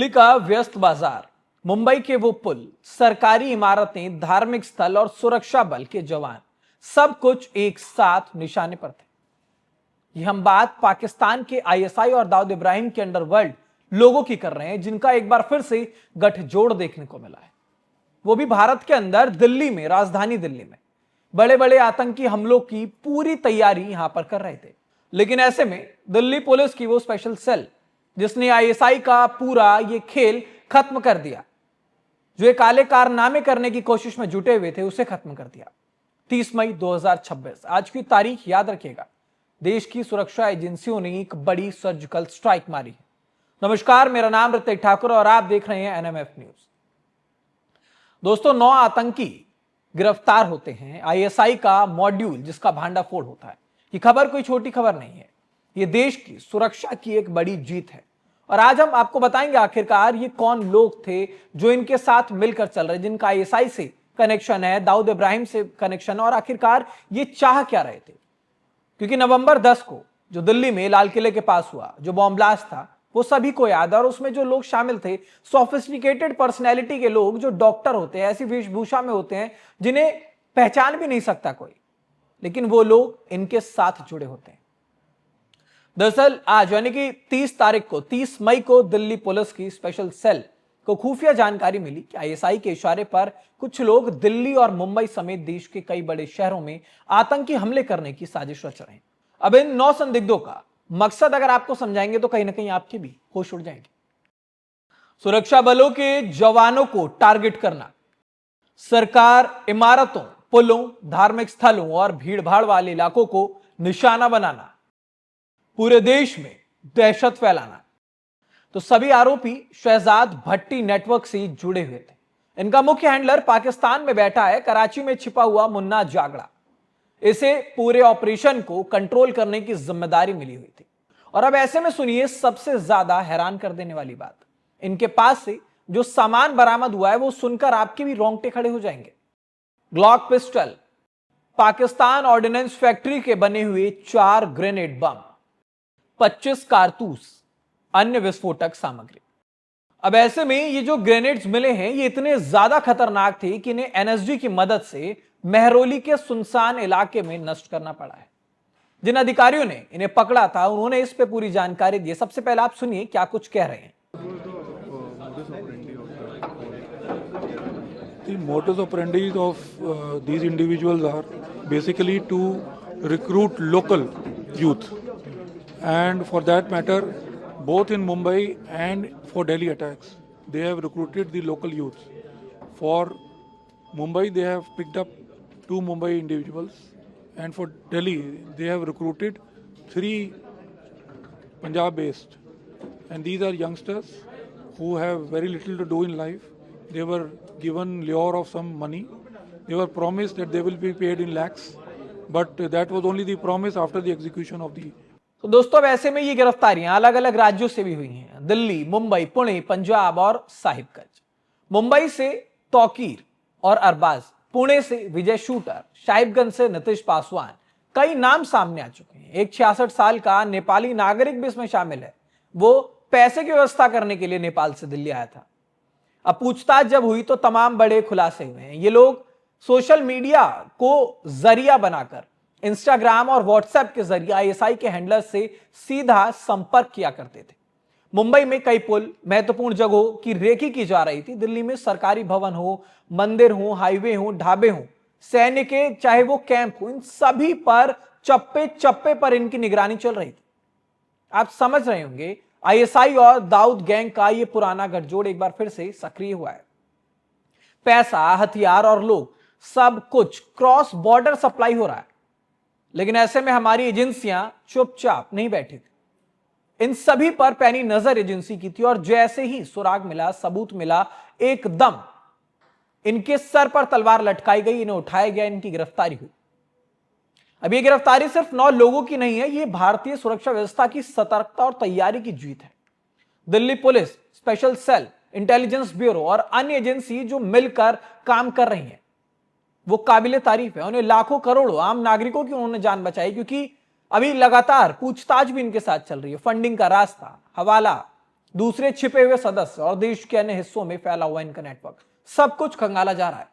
दिल्ली का व्यस्त बाजार, मुंबई के वो पुल, सरकारी इमारतें, धार्मिक स्थल और सुरक्षा बल के जवान, सब कुछ एक साथ निशाने पर थे। ये हम बात पाकिस्तान के आईएसआई और दाऊद इब्राहिम के अंडरवर्ल्ड लोगों की कर रहे हैं, जिनका एक बार फिर से गठजोड़ देखने को मिला है। वो भी भारत के अंदर, दिल्ली में, राजधानी दिल्ली में बड़े बड़े आतंकी हमलों की पूरी तैयारी यहां पर कर रहे थे। लेकिन ऐसे में दिल्ली पुलिस की वो स्पेशल सेल, जिसने आईएसआई का पूरा ये खेल खत्म कर दिया, जो एक काले कारनामे करने की कोशिश में जुटे हुए थे, उसे खत्म कर दिया। 30 मई 2026 आज की तारीख याद रखिएगा। देश की सुरक्षा एजेंसियों ने एक बड़ी सर्जिकल स्ट्राइक मारी है। नमस्कार, मेरा नाम ऋतिक ठाकुर और आप देख रहे हैं एनएमएफ न्यूज। दोस्तों, 9 आतंकी गिरफ्तार होते हैं। आईएसआई का मॉड्यूल जिसका भांडाफोड़ होता है। ये खबर कोई छोटी खबर नहीं है, ये देश की सुरक्षा की एक बड़ी जीत है। और आज हम आपको बताएंगे आखिरकार ये कौन लोग थे जो इनके साथ मिलकर चल रहे, जिनका आईएसआई से कनेक्शन है, दाऊद इब्राहिम से कनेक्शन है, और आखिरकार ये चाह क्या रहे थे। क्योंकि नवंबर 10 को जो दिल्ली में लाल किले के पास हुआ, जो बॉम्ब ब्लास्ट था, वो सभी को याद है। और उसमें जो लोग शामिल थे, सोफिस्टिकेटेड पर्सनैलिटी के लोग, जो डॉक्टर होते हैं, ऐसी वेशभूषा में होते हैं जिन्हें पहचान भी नहीं सकता कोई, लेकिन वो लोग इनके साथ जुड़े होते हैं। दरअसल आज यानी कि 30 तारीख को, 30 मई को दिल्ली पुलिस की स्पेशल सेल को खुफिया जानकारी मिली कि आईएसआई के इशारे पर कुछ लोग दिल्ली और मुंबई समेत देश के कई बड़े शहरों में आतंकी हमले करने की साजिश रच रहे हैं। अब इन 9 संदिग्धों का मकसद अगर आपको समझाएंगे तो कहीं ना कहीं आपके भी होश उड़ जाएंगे। सुरक्षा बलों के जवानों को टारगेट करना, सरकार इमारतों, पुलों, धार्मिक स्थलों और भीड़भाड़ वाले इलाकों को निशाना बनाना, पूरे देश में दहशत फैलाना। तो सभी आरोपी शहजाद भट्टी नेटवर्क से जुड़े हुए थे। इनका मुख्य हैंडलर पाकिस्तान में बैठा है, कराची में छिपा हुआ मुन्ना जागड़ा। इसे पूरे ऑपरेशन को कंट्रोल करने की जिम्मेदारी मिली हुई थी। और अब ऐसे में सुनिए सबसे ज्यादा हैरान कर देने वाली बात, इनके पास से जो सामान बरामद हुआ है वो सुनकर आपके भी रोंगटे खड़े हो जाएंगे। Glock pistol, Pakistan ordnance factory के बने हुए 4 ग्रेनेड बम, 25 कारतूस, अन्य विस्फोटक सामग्री। अब ऐसे में ये जो ग्रेनेड्स मिले हैं, ये इतने ज्यादा खतरनाक थे कि इन्हें एनएसजी की मदद से मेहरौली के सुनसान इलाके में नष्ट करना पड़ा है। जिन अधिकारियों ने इन्हें पकड़ा था, उन्होंने इस पे पूरी जानकारी दी। सबसे पहले आप सुनिए क्या कुछ कह रहे हैं। The modus operandi of these individuals are basically to recruit local youth, and for that matter, both in Mumbai and for Delhi attacks, they have recruited the local youth. For Mumbai, they have picked up 2 Mumbai individuals, and for Delhi, they have recruited 3 Punjab-based, and these are youngsters who have very little to do in life. They were given lure of some money. They were promised that they will be paid in lakhs, but that was only the promise after the execution of the. तो दोस्तों, अब ऐसे में ये गिरफ्तारियां अलग अलग राज्यों से भी हुई हैं। दिल्ली, मुंबई, पुणे, पंजाब और साहिबगंज। मुंबई से तौकीर और अरबाज, पुणे से विजय शूटर, साहिबगंज से नीतीश पासवान। कई नाम सामने आ चुके हैं। एक 66 साल का नेपाली नागरिक भी इसमें शामिल है। वो पैसे की व्यवस्था करने के लिए नेपाल से दिल्ली आया था। अब पूछताछ जब हुई तो तमाम बड़े खुलासे हुए हैं। ये लोग सोशल मीडिया को जरिया बनाकर इंस्टाग्राम और व्हाट्सएप के जरिए आईएसआई के हैंडलर से सीधा संपर्क किया करते थे। मुंबई में कई पुल, महत्वपूर्ण जगहों की रेकी की जा रही थी। दिल्ली में सरकारी भवन हो, मंदिर हो, हाईवे हो, ढाबे हो, सैन्य के चाहे वो कैंप हो, इन सभी पर चप्पे चप्पे पर इनकी निगरानी चल रही थी। आप समझ रहे होंगे, आईएसआई और दाऊद गैंग का यह पुराना गठजोड़ एक बार फिर से सक्रिय हुआ है। पैसा, हथियार और लोग, सब कुछ क्रॉस बॉर्डर सप्लाई हो रहा है। लेकिन ऐसे में हमारी एजेंसियां चुपचाप नहीं बैठी थी। इन सभी पर पैनी नजर एजेंसी की थी, और जैसे ही सुराग मिला, सबूत मिला, एकदम इनके सर पर तलवार लटकाई गई, इन्हें उठाया गया, इनकी गिरफ्तारी हुई। अब ये गिरफ्तारी सिर्फ 9 लोगों की नहीं है, ये भारतीय सुरक्षा व्यवस्था की सतर्कता और तैयारी की जीत है। Delhi police, special cell, intelligence bureau और अन्य एजेंसी जो मिलकर काम कर रही हैं, वो काबिले तारीफ है। उन्हें लाखों करोड़ों आम नागरिकों की उन्होंने जान बचाई, क्योंकि अभी लगातार पूछताछ भी इनके साथ चल रही है। फंडिंग का रास्ता, हवाला, दूसरे छिपे हुए सदस्य और देश के अन्य हिस्सों में फैला हुआ इनका नेटवर्क, सब कुछ खंगाला जा रहा है।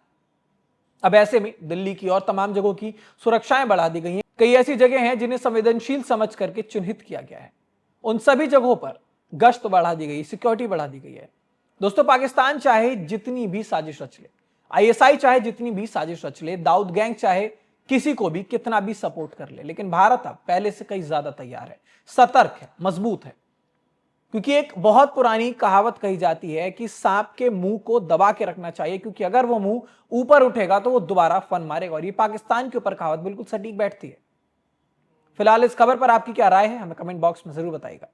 अब ऐसे में दिल्ली की और तमाम जगहों की सुरक्षाएं बढ़ा दी गई हैं। कई ऐसी जगह हैं जिन्हें संवेदनशील समझ करके चिन्हित किया गया है। उन सभी जगहों पर गश्त बढ़ा दी गई, सिक्योरिटी बढ़ा दी गई है। दोस्तों, पाकिस्तान चाहे जितनी भी साजिश रच ले, आईएसआई चाहे जितनी भी साजिश रच ले, दाऊद गैंग चाहे किसी को भी कितना भी सपोर्ट कर ले, लेकिन भारत अब पहले से कहीं ज्यादा तैयार है, सतर्क है, मजबूत है। क्योंकि एक बहुत पुरानी कहावत कही जाती है कि सांप के मुंह को दबा के रखना चाहिए, क्योंकि अगर वो मुंह ऊपर उठेगा तो वो दोबारा फन मारेगा। और ये पाकिस्तान के ऊपर कहावत बिल्कुल सटीक बैठती है। फिलहाल इस खबर पर आपकी क्या राय है, हमें कमेंट बॉक्स में जरूर बताइएगा।